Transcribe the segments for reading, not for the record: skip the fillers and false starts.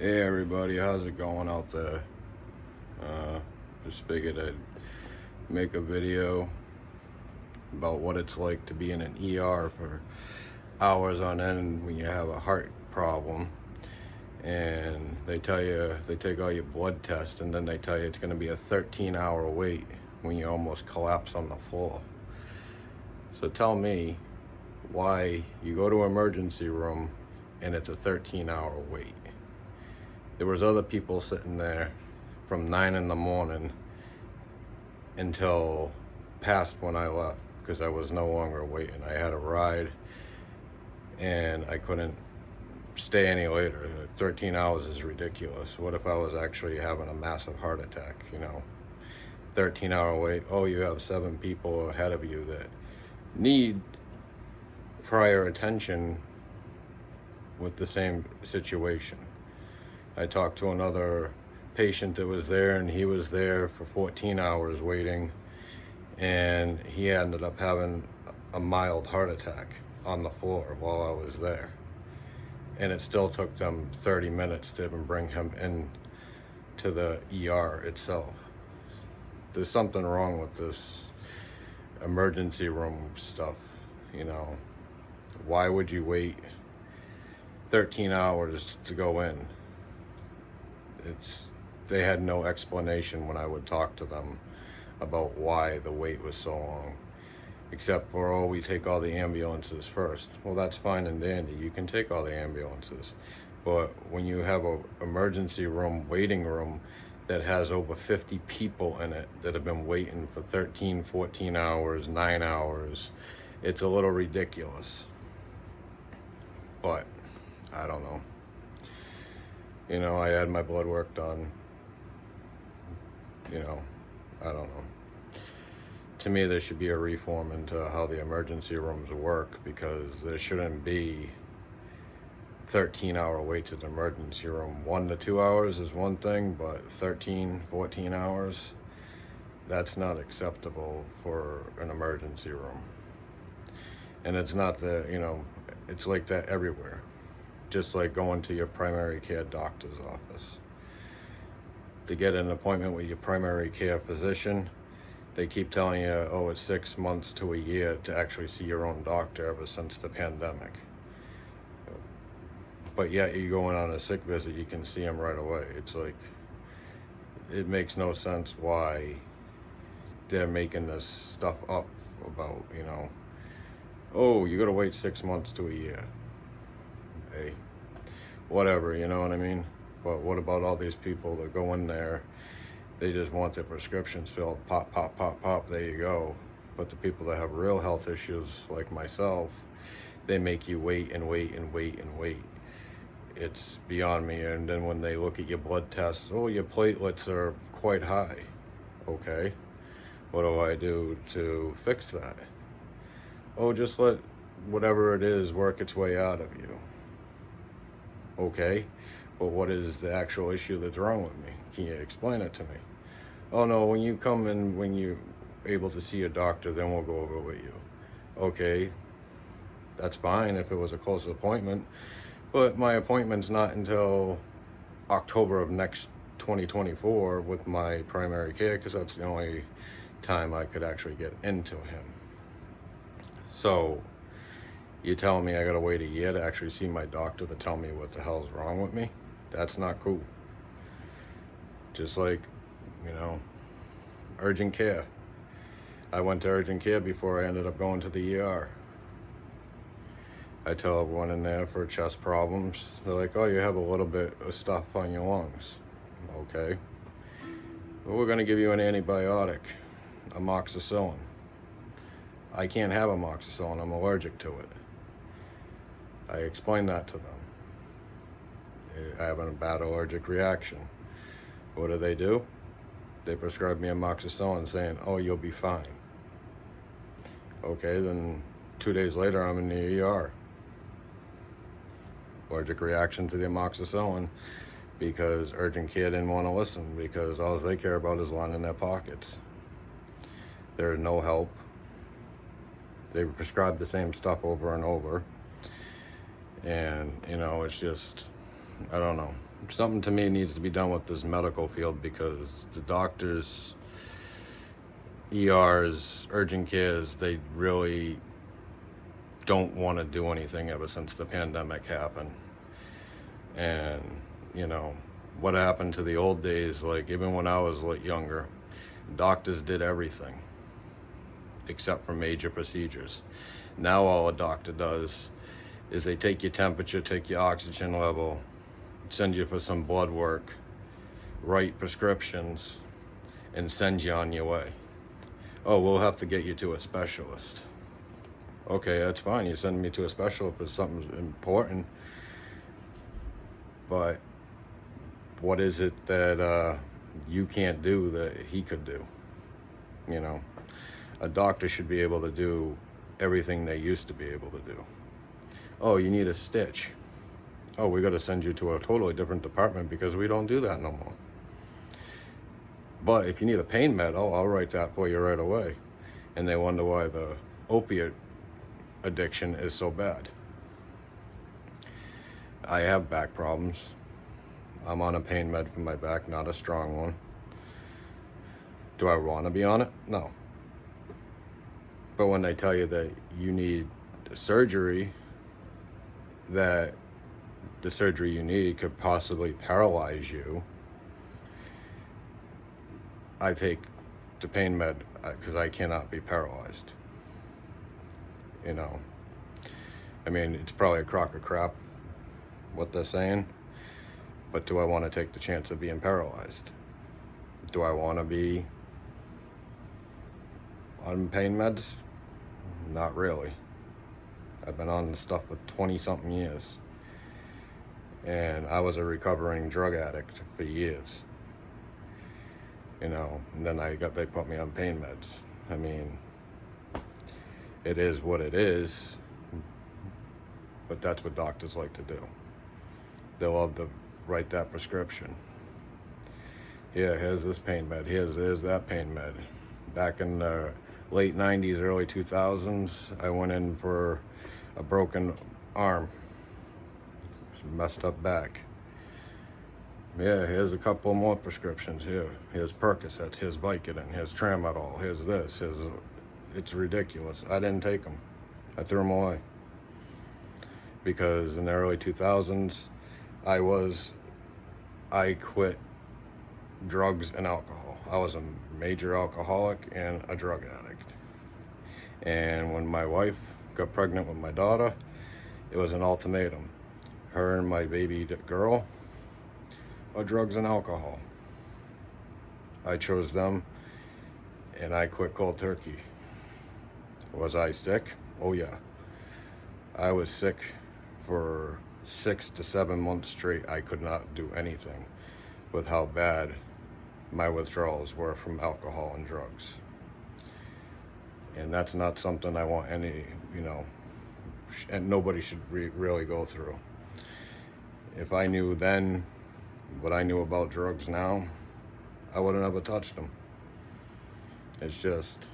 Hey everybody, how's it going out there? Just figured I'd make a video about what it's like to be in an ER for hours on end when you have a heart problem. And they tell you, they take all your blood tests, and then they tell you it's going to be a 13-hour wait when you almost collapse on the floor. So tell me why you go to emergency room and it's a 13-hour wait. There was other people sitting there from 9 in the morning until past when I left, because I was no longer waiting. I had a ride and I couldn't stay any later. 13 hours is ridiculous. What if I was actually having a massive heart attack? 13-hour wait. Oh, you have 7 people ahead of you that need prior attention with the same situation. I talked to another patient that was there, and he was there for 14 hours waiting, and he ended up having a mild heart attack on the floor while I was there. And it still took them 30 minutes to even bring him in to the ER itself. There's something wrong with this emergency room stuff. Why would you wait 13 hours to go in? They had no explanation when I would talk to them about why the wait was so long, except for, oh, we take all the ambulances first. Well, that's fine and dandy. You can take all the ambulances. But when you have an emergency room, waiting room, that has over 50 people in it that have been waiting for 13, 14 hours, 9 hours, it's a little ridiculous. But I don't know. I had my blood work done. I don't know. To me, there should be a reform into how the emergency rooms work, because there shouldn't be 13-hour waits at the emergency room. 1 to 2 hours is one thing, but 13, 14 hours, that's not acceptable for an emergency room. And it's not it's like that everywhere. Just like going to your primary care doctor's office. To get an appointment with your primary care physician, they keep telling you, oh, it's 6 months to a year to actually see your own doctor ever since the pandemic. But yet you're going on a sick visit, you can see them right away. It's like, it makes no sense why they're making this stuff up about, oh, you gotta wait 6 months to a year. Hey, whatever, you know what I mean? But what about all these people that go in there, they just want their prescriptions filled, pop, pop, pop, pop, there you go. But the people that have real health issues, like myself, they make you wait and wait and wait and wait. It's beyond me. And then when they look at your blood tests, oh, your platelets are quite high. Okay, what do I do to fix that? Oh, just let whatever it is work its way out of you. Okay, but what is the actual issue that's wrong with me? Can you explain it to me? Oh no, when you come in, when you're able to see a doctor, then we'll go over it with you. Okay, that's fine if it was a close appointment, but my appointment's not until October of next 2024 with my primary care, because that's the only time I could actually get into him. So you're telling me I gotta wait a year to actually see my doctor to tell me what the hell's wrong with me? That's not cool. Just like, urgent care. I went to urgent care before I ended up going to the ER. I tell everyone in there for chest problems, they're like, oh, you have a little bit of stuff on your lungs. Okay. Well, we're gonna give you an antibiotic, amoxicillin. I can't have amoxicillin, I'm allergic to it. I explained that to them. I have a bad allergic reaction. What do? They prescribe me amoxicillin saying, oh, you'll be fine. Okay, then 2 days later, I'm in the ER. Allergic reaction to the amoxicillin, because urgent care didn't want to listen, because all they care about is lining their pockets. There's no help. They prescribe the same stuff over and over. And, it's just, I don't know. Something to me needs to be done with this medical field, because the doctors, ERs, urgent cares, they really don't want to do anything ever since the pandemic happened. And, you know, what happened to the old days, like even when I was like younger, doctors did everything except for major procedures. Now all a doctor does is they take your temperature, take your oxygen level, send you for some blood work, write prescriptions, and send you on your way. Oh, we'll have to get you to a specialist. Okay, that's fine. You send me to a specialist for something important. But what is it that you can't do that he could do? You know, a doctor should be able to do everything they used to be able to do. Oh, you need a stitch. Oh, we got to send you to a totally different department because we don't do that no more. But if you need a pain med, oh, I'll write that for you right away. And they wonder why the opiate addiction is so bad. I have back problems. I'm on a pain med for my back, not a strong one. Do I want to be on it? No. But when they tell you that you need surgery, that the surgery you need could possibly paralyze you, I take the pain med because I cannot be paralyzed. You know, I mean, it's probably a crock of crap what they're saying, but do I want to take the chance of being paralyzed? Do I want to be on pain meds? Not really. I've been on this stuff for 20 something years, and I was a recovering drug addict for years. You know, and then they put me on pain meds. I mean, it is what it is, but that's what doctors like to do. They love to write that prescription. Yeah, here's this pain med, here's that pain med. Back in the late 90s, early 2000s, I went in for a broken arm, messed up back. Yeah, here's a couple more prescriptions here. Here's Percocets, here's Vicodin, here's Tramadol, here's this, it's ridiculous. I didn't take them. I threw them away. Because in the early 2000s, I quit drugs and alcohol. I was a major alcoholic and a drug addict. And when my wife got pregnant with my daughter, it was an ultimatum. Her and my baby girl are drugs and alcohol. I chose them, and I quit cold turkey. Was I sick? Oh yeah. I was sick for 6 to 7 months straight. I could not do anything with how bad my withdrawals were from alcohol and drugs. And that's not something I want any, and nobody should really go through. If I knew then what I knew about drugs now, I would have never touched them. It's just,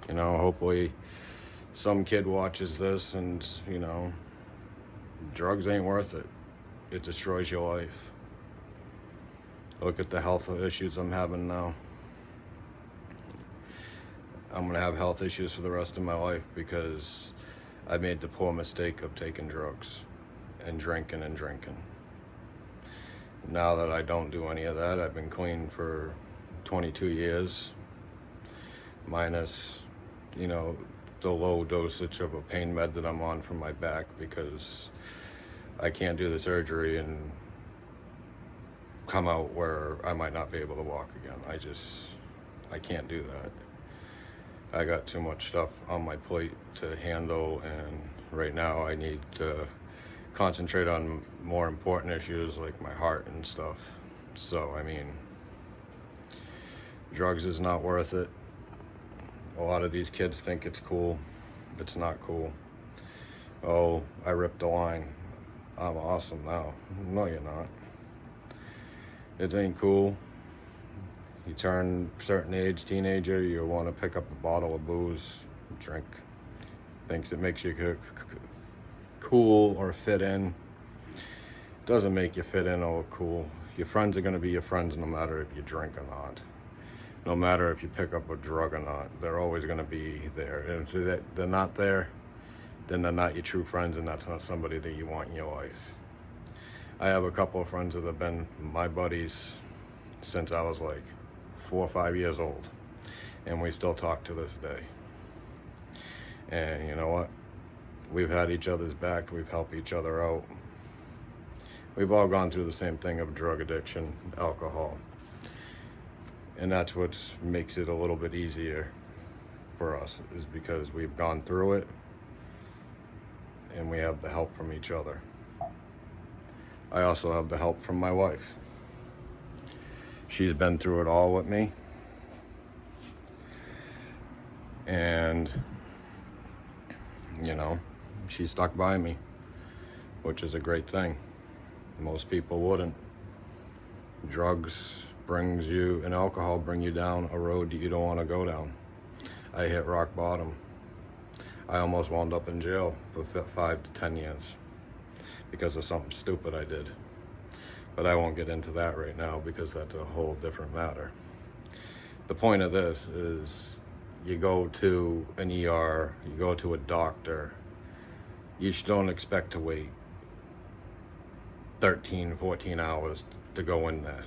hopefully some kid watches this and, drugs ain't worth it. It destroys your life. Look at the health issues I'm having now. I'm gonna have health issues for the rest of my life because I made the poor mistake of taking drugs and drinking. Now that I don't do any of that, I've been clean for 22 years, minus, the low dosage of a pain med that I'm on for my back because I can't do the surgery and come out where I might not be able to walk again. I can't do that. I got too much stuff on my plate to handle, and right now I need to concentrate on more important issues like my heart and stuff. So, drugs is not worth it. A lot of these kids think it's cool. It's not cool. Oh, I ripped the line. I'm awesome now. No, you're not. It ain't cool. You turn a certain age, teenager, you want to pick up a bottle of booze, drink. Thinks it makes you cool or fit in. doesn't make you fit in or cool. Your friends are going to be your friends no matter if you drink or not. No matter if you pick up a drug or not. They're always going to be there. And if they're not there, then they're not your true friends, and that's not somebody that you want in your life. I have a couple of friends that have been my buddies since I was like 4 or 5 years old, and we still talk to this day. And you know what? We've had each other's back. We've helped each other out. We've all gone through the same thing of drug addiction, alcohol. And that's what makes it a little bit easier for us, is because we've gone through it and we have the help from each other. I also have the help from my wife. She's been through it all with me. And, you know, she stuck by me, which is a great thing. Most people wouldn't. Drugs brings you, and alcohol bring you down a road that you don't want to go down. I hit rock bottom. I almost wound up in jail for 5 to 10 years because of something stupid I did. But I won't get into that right now because that's a whole different matter. The point of this is you go to an ER, you go to a doctor, you don't expect to wait 13, 14 hours to go in there.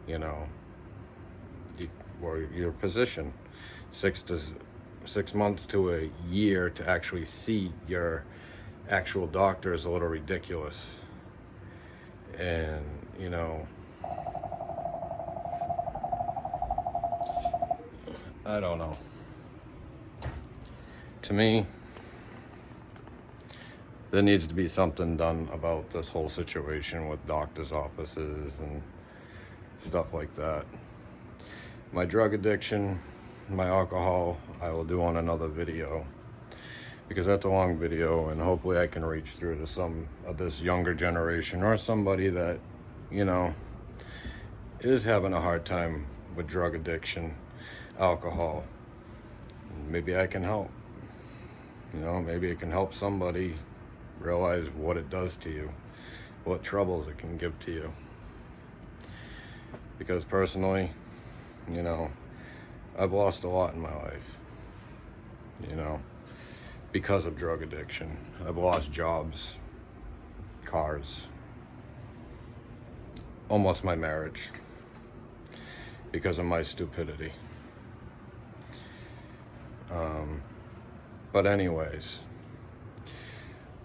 You know, or your physician, 6 months to a year to actually see your actual doctor is a little ridiculous. And, you know, I don't know. To me, there needs to be something done about this whole situation with doctors' offices and stuff like that. My drug addiction, my alcohol, I will do on another video, because that's a long video, and hopefully I can reach through to some of this younger generation, or somebody that, you know, is having a hard time with drug addiction, alcohol. Maybe I can help. You know, maybe it can help somebody realize what it does to you, what troubles it can give to you. Because personally, you know, I've lost a lot in my life, you know, because of drug addiction. I've lost jobs, cars, almost my marriage, because of my stupidity. But anyways,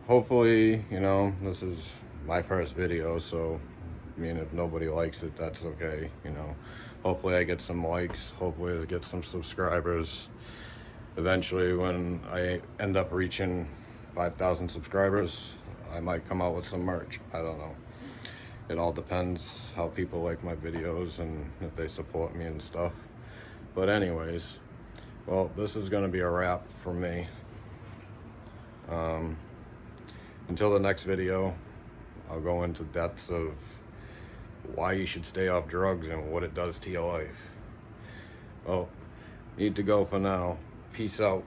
hopefully, you know, this is my first video, so I mean, if nobody likes it, that's okay, you know. Hopefully I get some likes, hopefully I get some subscribers. Eventually, when I end up reaching 5,000 subscribers, I might come out with some merch. I don't know. It all depends how people like my videos and if they support me and stuff. But anyways, well, this is going to be a wrap for me. Until the next video, I'll go into depths of why you should stay off drugs and what it does to your life. Well, need to go for now. Peace out.